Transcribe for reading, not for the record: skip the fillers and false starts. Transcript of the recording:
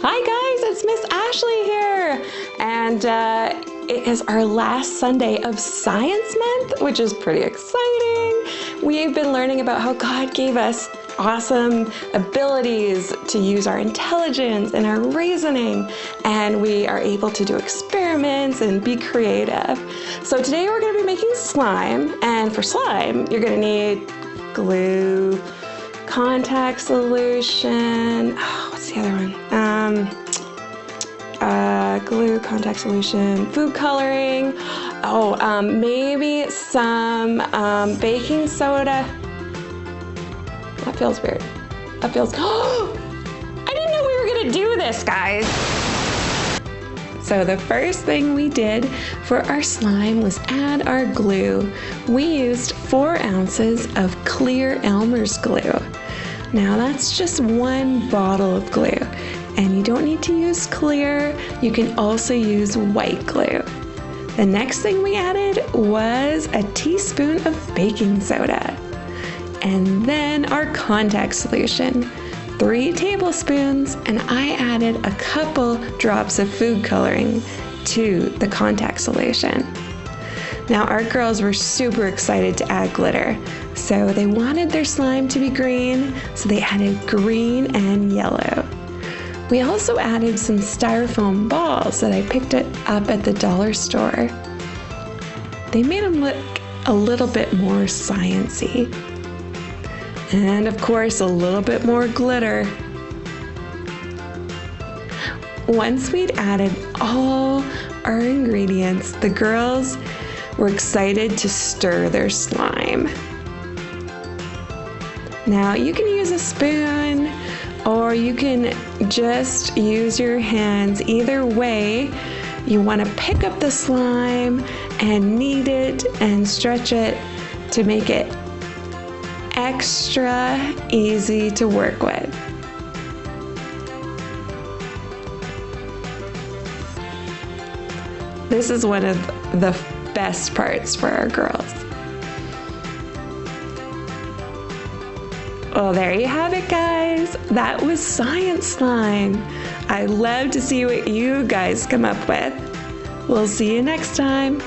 Hi guys, it's Miss Ashley here, and it is our last Sunday of Science Month, which is pretty exciting. We've been learning about how God gave us awesome abilities to use our intelligence and our reasoning, and we are able to do experiments and be creative. So today we're going to be making slime, and for slime you're going to need glue, contact solution, what's the other one? Glue, contact solution, food coloring, maybe some baking soda. That feels weird. That feels, I didn't know we were gonna do this, guys. So the first thing we did for our slime was add our glue. We used 4 ounces of clear Elmer's glue. Now that's just 1 bottle of glue, and you don't need to use clear. You can also use white glue. The next thing we added was a teaspoon of baking soda, and then our contact solution, 3 tablespoons, and I added a couple drops of food coloring to the contact solution. Now our girls were super excited to add glitter, so they wanted their slime to be green, so they added green and yellow. We also added some styrofoam balls that I picked up at the dollar store. They made them look a little bit more sciencey. And of course, a little bit more glitter. Once we'd added all our ingredients, the girls were excited to stir their slime. Now you can use a spoon or you can just use your hands. Either way, you want to pick up the slime and knead it and stretch it to make it extra easy to work with. This is one of the best parts for our girls. Well, there you have it, guys. That was science slime. I love to see what you guys come up with. We'll see you next time.